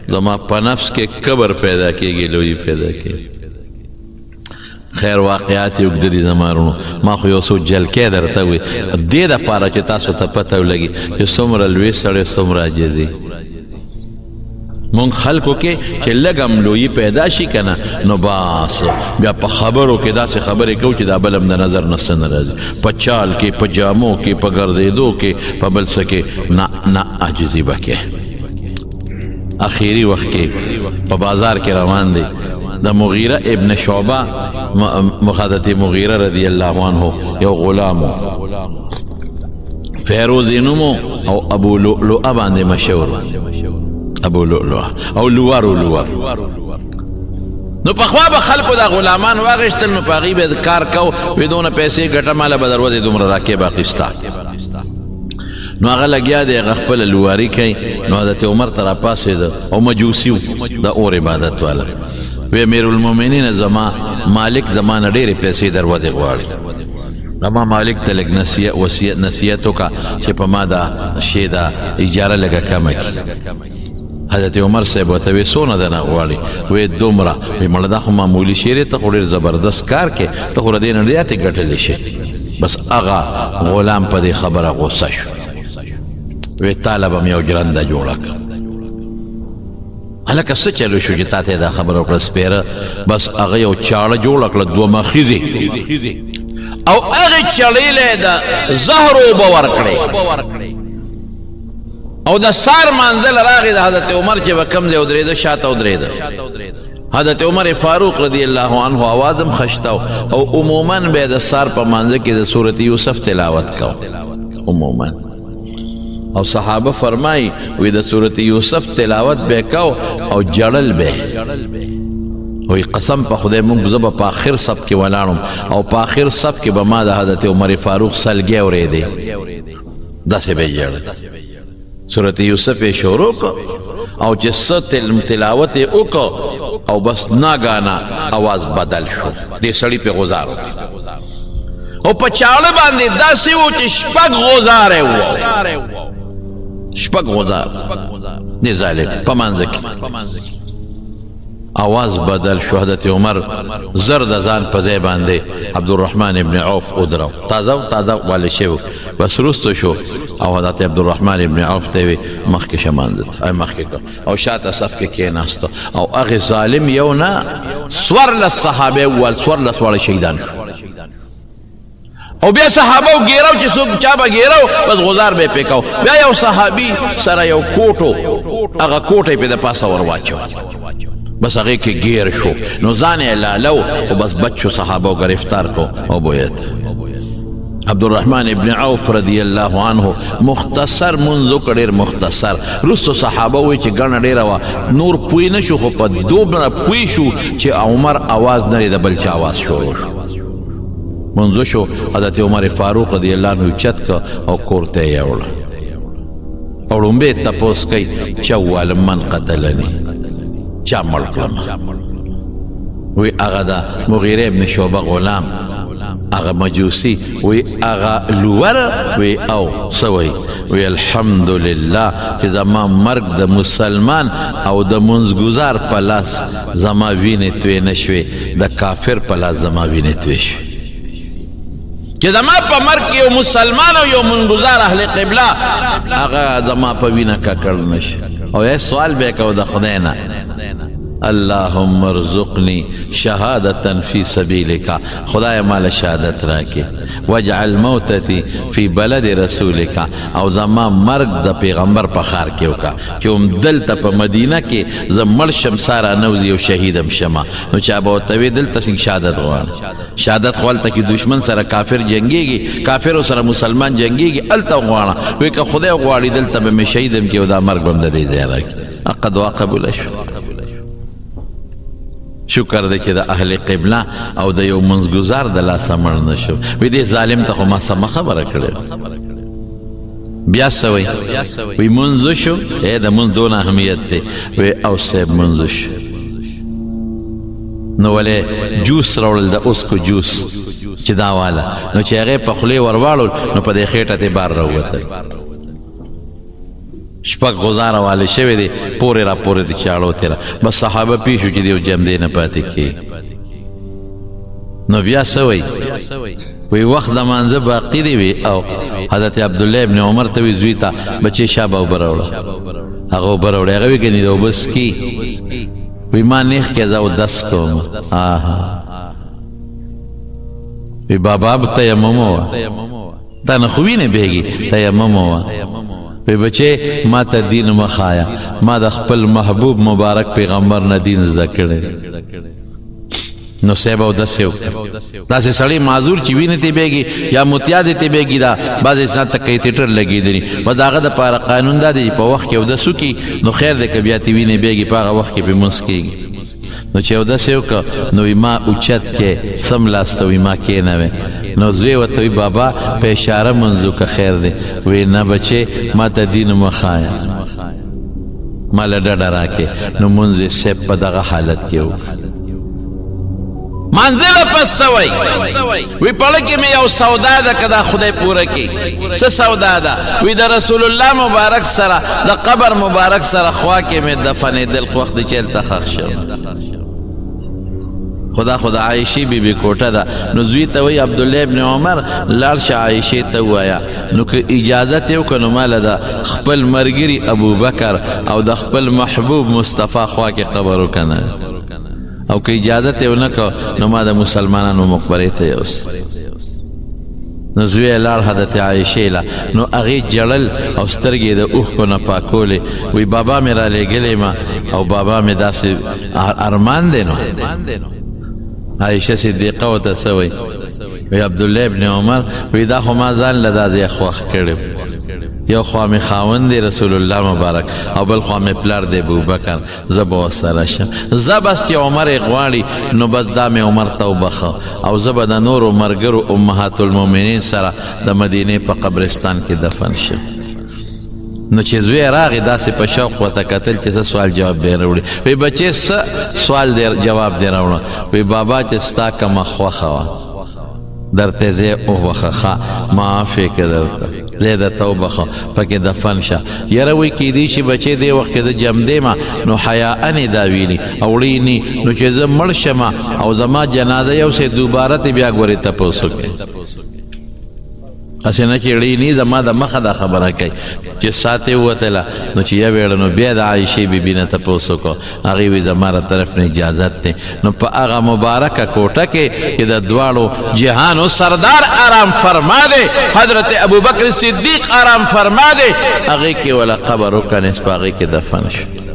زما په نفس کې کبر پیدا کېږي لوی پیدا کېږي خیر واقعات یې اوږده دي زما وروڼو ما خو یو څو جلکې درته وي دې دپاره چې تاسو ته پته ولګي چې څومره لوی سړی څومره عاجزي مونږ خلکو کې چې لږ هم لویي پیدا شي که نه نو بس بیا په خبرو کې داسې خبرې کوو چې دا بل هم د نظر نه څه نه راځي په چال کې په جامو کې په ګرځېدو کې په بل څه کې نه عاجزي به کې اخیري وخت کې په بازار کې روان دی د مغیره ابن شعبه حضرت مغیره رضی الله عنه یو غلام فیروزی نومو او ابو لؤلؤه باندې مشهور ابو لؤلؤه او لوار نو پخوا به خلکو دا غلامان واغشتل نو په هغې به کار کو وی دونه پیسې ګټه ماله به دروازې دومره راکې باقي ستا نو هغه لګیا دی هغه خپله لواري کوي نو حضرت عمر ته راپاڅېده او مجوسي و د اور عبادت والا وی امیر المؤمنین زما مالک زما نه ډېرې پیسې دروازې غواړي زما مالک ته لږ نصیحت وکړه چې په ما دا شی دا اجاره لږه کمه کړي حضرت عمر صاحب ورته وی څونه دنه غواړي وی دومره وی مړه دا خو معمولي شی دی ته خو ډېر زبردست کار کې ته خو له دې نه زیاتې ګټلی شي بس هغه غلام په دې خبره غوسه شو وی تاله به م یو جرنده جوړه کړه هلکه څه چلو شو چې تا ته دا خبره وکړه سپېره بس هغه یو چاړه جوړه کړه دوه مخیزې او هغې چړې له یې د زهر اوبه ورکړې او د سار منزل راغی د حضرت عمر چې به کوم ځای ودرېده شاته ودرېده حضرت عمر فاروق رضی الله عنه آواز هم خشته او عموما به د سار په منځه کې د صورت یوسف تلاوت کو عموما او صحابه فرمایي وی د صورت یوسف تلاوت به کو او جړل به وی قسم په خدای مونږ زه به په آخر صف کې ولاړم او په آخر صف کې به ما د حضرت عمر فاروق سلګی اورېدی داسې به یې ژړل صورت یوسف یې شروع کړ او چې څه تلاوت یې وکړ او بس ناګانا آواز بدل شو دې سړي پې غوزار وکړ او په چاړه باندې داسې و چې شپږ غوزاره و شپږ غوزار دې ظالم په منځ کې آواز بدل شو حضرت عمر زر د ځان په ځای باندې عبدالرحمن ابن عوف ودرو تازه والی شوی بس وروسته شو او حضرت عبدالرحمن ابن عوف ته وی مخکې شه مخکې کړه او شاته صف کې کېناسته او هغې ظالم یو نه څوارلس صحابه وویل څوارلس واړه شهیدان شو او بیا صحابه و ګیرو چې څوک چا به ګیرو بس غزار به یې پې کو بیا یو صحابي سره یو کوټو هغه کوټه یې پې د پاسه ور واچو بس هغې کې گیر شو نو ځان یې لالو او بس بچ شو صحابه گرفتار کو او بویت عبدالرحمن ابن عوف رضی الله عنه مختصر منځ وکړ ډېر مختصر وروستو صحابه وایي چې ګڼه ډېره وه نور پوی نه شو خو په دومره پوی شو چې عمر آواز نه د بل چا آواز شروع شو منځ شو حضرت عمر فاروق رضی الله عنه اوچت کړه او کور ته یې یوړه او ړومبې یې تپوس کوي چې وویل من قتلني چا مړ کړم وی هغه د مغیره ابن شعبه غلام هغه مجوسی وی هغه لور وی او سوی وی الحمدلله چې زما مرګ د مسلمان او د منځګزار په لاس زما وینې توی نه شوې د کافر په لاس زما وینې توی شوې چې زما په مرګ کې یو مسلمان او یو منځګزار اهل قبله هغه زما په وینه ککړ نه شي او یې سوال به کو د خدای نه اللهم ارزقني شهادة في سبيلك خدای مال شهادت راکې واجعل موتتي في بلد رسولك او زما مرګ د پیغمبر په ښار کې وکړه چې هم دلته په مدینه کې زه مړ شم ساره نوځي او شهیدم شمه نو چا به ورته وي دلته شهادت غواړه شهادت خو هلته کې دشمن سره کافر جنګېږي کافرو سره مسلمان جنګېږي هلته غواړه وایي که خدای غواړي دلته به مې شهیدم کې او دا مرګ به م د دې ځای راکړي حق دعا قبوله شو شکر دی چې د اهل قبله او د یو منځګزار د لاسه مړ نه شو وی دې ظالم ته خو ما سمه خبره کړې بیا څه وی وی منځ شو د منځ دونه اهمیت دی وی او صاحب منځ شو نو ولې جوس راوړل د اوسکو جوس چې دا واله نو چې هغې په خولې ور واړول نو په دې خېټه ته بار راووتل شپږ غزاره والی شوی دی پورې را پورې د چاړو تېره بس صحابه پوه شو چې د یو جمدې نه پاتې کېږي نو بیا څه وی وی وخت د مانځه باقي دی وی او حضرت عبدالله ابن عمر ته وی زوی ته بچې شابه اوبه راوړه هغه اوبه راوړې هغه وی ګنې د اوبه څکي وی ما نیخ کې زه اودس کوم وی بابا به تیمم ووه تا نه خو وینې بهېږي تیمم ووه وی بچه ما ته دین مخایا ما د خپل محبوب مبارک پیغمبر نه دین زده کړی نو صاحب او داسې وکړه داسې سړی معذور چې وینې ته بهېږي یا متیا دې ته بهېږي دا بعضې انسان ته کیتیټر لګېدلي بس د هغه دپاره قانون دا دی چې په وخت کې اودس وکړي نو خیر دی که بیا ته وینې بهېږي په هغه وخت کې پې مونځ کېږي نو چې اودس یې وکړه نو وی ما اوچت کې سم لاس ته وی ما کېنوې نو زوی ورته وی بابا په اشاره منځ وکړه خیر دی وی نه بچې ما ته دین مه ښایه ما له ډډه راکې نو مونځ یې صاحب په دغه حالت کې وکړه منزل پس سوی وی پړه کې مې یو سودا ده که دا خدای پوره کړي څه سودا ده وی د رسول الله مبارک سره د قبر مبارک سره خوا کې مې دفنېدل وخت دی چې هلته ښخ شم خدا عائشې بیبي کوټه ده نو زوی ته وی عبدالله ابن عمر لاړ شه عائشې ته ووایه نو که اجازت یې وکړه نو ما له د خپل ملګري ابوبکر او د خپل محبوب مصطفی خوا کې قبر وکنه او که اجازت یې ونه کړه نو ما د مسلمانانو مقبرې ته یوسه نو زوی یې لاړ حضرت عایشې له نو هغې جړل او سترګې د اوښکو نه پاکولې وی بابا مې را لېږلی ما او بابا مې داسې ارمان دی نو عایشه صدیقه ورته څه وی عبدالله ابن عمر وی دا خو ما ځان له دا ځای خوښ کړی یو خوا مې خاوند دی رسول الله مبارک او بل خوا مې پلار دی ابوبکر زه به ورسره شم زه بس چې عمر یې غواړي نو بس دا مې عمر ته وبخه او زه به د نورو ملګرو امهات المؤمنین سره د مدینې په قبرستان کې دفن شم نو چې زوی راغی داسې په شوق ورته کتل چې څه سوال جواب دی راوړي وی بچې څه سوال جواب دی راوړه وی بابا چې ستا کومه خوښه وه درته زه وبخه معافې که درته زه درته وبخه پکې دفن شه یاره وایي کیدی شي بچې دې وخت کې زه جمدې ما نو حیاءنې دا ویلي او وړي نو چې زه مړ شم او زما جنازه یو څه دوباره ته بیا ګورې تپوس وکړې هسې نه چې ړیني زما د مخه دا خبره کوي چې ساعت یې ووتله نو چې یوې نو بیا د عایشې بیبي نه تپوس وکړو هغې وایي زما را طرف نه اجازت دی نو په هغه مبارکه کوټه کې چې د دواړو جهانو سردار آرام فرما دی حضرت ابوبکر صدیق آرام فرما دی هغې کې وله قبر وکنس په هغې کې دفن شو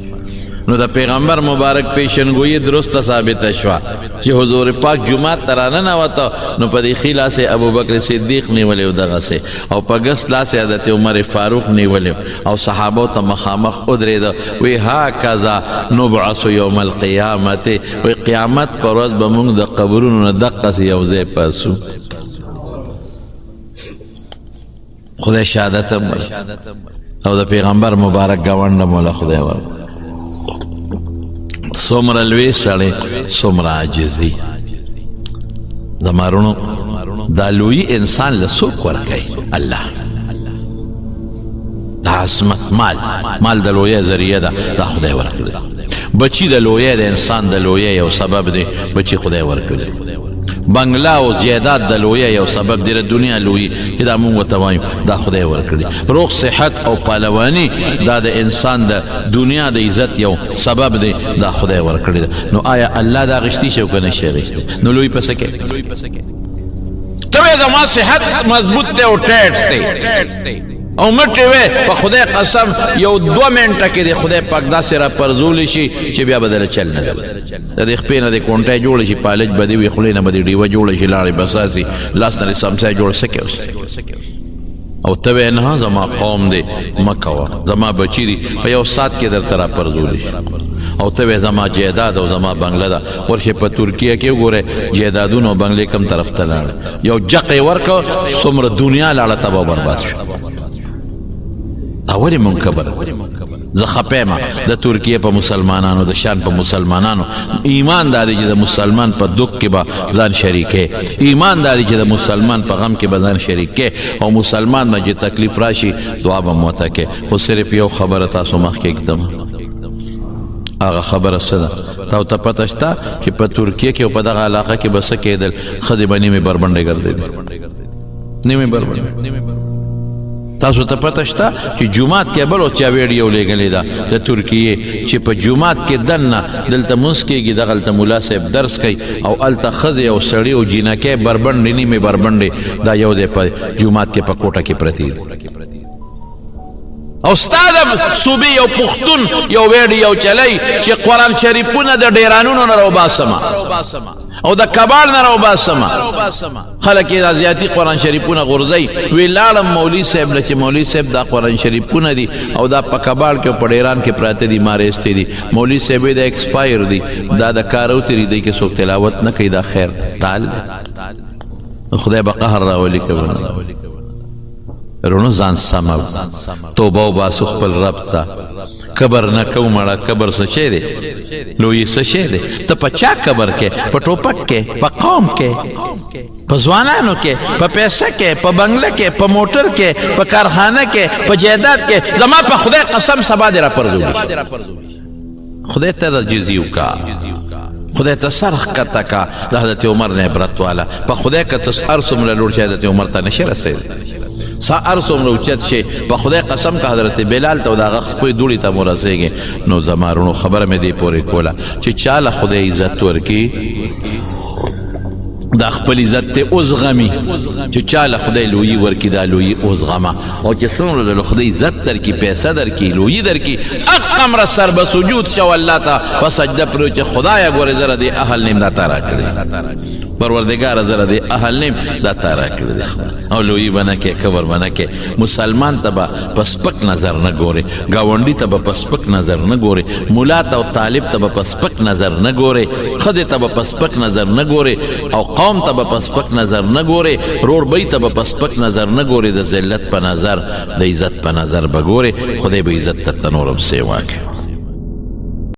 نو د پیغمبر مبارک پیشنگویی درست ثابت شوه چې حضور پاک جمعات ته راننوته نو په دې ښي لاس یې ابوبکر صدیق نیولی و دغسې او په ګس لاس یې حضرت عمر فاروق نیولی او صحابو ته مخامخ ودرېده وی هاکذا نبعث یوم القیامت وی قیامت پر ورځ به موږ د قبرونو نه دقسې یو ځای پاسو خدای شهادت هم او د پیغمبر مبارک ګاونډ هم وله خدای ورکړه څومره لوی سړی څومره عاجزي زما رونو دا لوی انسان له څوک ورکوي الله د عظمت مال د لویۍ ذریعه ده دا خدای ورکړي بچي د لویۍ د انسان د لویۍ یو سبب دی بچي خدای ورکړي بنگلا او جیداد د لویۍ یو سبب دی د دنیا لویي چې دا مونږ ورته وایو دا خدای ورکړي روغ صحت او پهلواني دا د انسان د دنیا د عزت یو سبب دی دا خدای ورکړي نو آیا الله دا غشتي شي او که نه شي غشتي نو لوی پسې کوي ته وایې زما صحت مضبوط دی او ټیټ دی او مټې وې په خدای قسم یو 2 منټه کې د خدای پاک داسې را پرزولی شي چې بیا به دله چل نه درځي د دې خپې نه د کونټی جوړه شي پالج به دې وي خولې نه به دې ډیوه جوړه شي لاړې بساسي لاس نه دې سمسای جوړ څه کوي او ته وایې نه زما قوم دی مه کوه زما بچي دي په یو ساعت کې درته را پرزولی شي او ته وایې زما جیداد او زما بنګله ده ورشي په ترکیه کې وګورئ جیدادونه او بنګلې کم طرف ته لاړه یو جق یې ورکړه څومره دنیا لاړه تباه برباد شو دا ولې مونږ کبر زه خپه یم د ترکیې په مسلمانانو د شان په مسلمانانو ایمان دا دی چې د مسلمان په دک کې به ځان شریکې ایمان دا دی چې د مسلمان په غم کې به ځان شریکې او مسلمان به چې تکلیف راشي دعا به مو ورته کې خو صرف یو خبره تاسو مخکې ږدم هغه خبره څه ده تاسو ته پته شته چې په ترکیه کې او په دغه علاقه کې به څه کېدل ښځې به نیمې بربنډې ګرځېدې نیمې بربنډې تاسو ته پته شته چې جومات کې بل چا ویډیو لګلې ده د ترکیې چې په جومات کې دننه دلته مونځ کېږي دغلته ملا صاحب درس کوي او هلته ښځې او سړي او جینکۍ بربنډې نیمې بربنډې دا یو دی په جومات کې په کوټه کې پرتې دي او ستا د صوبې یو پښتون یو ویډیو چلی چې قرآن شریفونه د ډیرانونو نه راوباسمه او د کباړ نه راوباسمه خلک یې زیاتي قرآن شریفونه غورځوي وی لاړم مولوي صاحب له چې مولوي صاحب دا قرآن شریفونه دي او دا په کباړ کې او په ډیران کې پراته دي ما ایستې دي مولوي صاحب دا ایکسپایر دي دا د کار اوتري دی کې څوک تلاوت نه کوي دا خیر تعال خدای به قهر راولي کوي رونو ځان سمو توبه وباسو خپل رب ته کبر نه کو مړه کبر څه شی دی لوی څه شی دی ته په چا کبر کې په ټوپک کې په قوم کې په ځوانانو کې په پیسه کې په بنگله کې په موټر کې په کارخانه کې په جیداد کې زما په خدای قسم سبا دې را پرځوي خدای ته د جزي وکړه خدای ته سر ښکته کا د حضرت عمر نه عبرت والا په خدای که ته هر څومره لوړ شي حضرت عمر ته نشي رسېدلی سا هر څومره اوچت شي په خدای قسم که حضرت بلال ته او د هغه خپلې دوړې ته مو رسېږي نو زما رونو خبره مې دې پورې کوله چې چا له خدای عزت ورکړي دا خپل عزت ته اوزغمي چې چا له خدای لویي ورکړي دا لویي اوزغمه او چې څومره د خدای عزت درکړي پیسه درکړي لویي درکړي اقمره سر به سجود شو الله ته په سجده پرېږدي چې خدایه ګورې زه د دې اهل نیم دا تا راکړې پروردگار زره دی اهل نیم دا تا راکړی دی او لویي به نه کې کبر به نه کې مسلمان ته به په سپک نظر نه ګورې ګاونډي ته به په سپک نظر نه ګورې ملا ته او طالب ته به په سپک نظر نه ګورې ښځې ته به په سپک نظر نه ګورې او قوم ته به په سپک نظر نه ګورې روربۍ ته به په سپک نظر نه ګورې د ذلت په نظر د عزت په نظر به ګورې خدای به عزت ته نورم سیوا کړي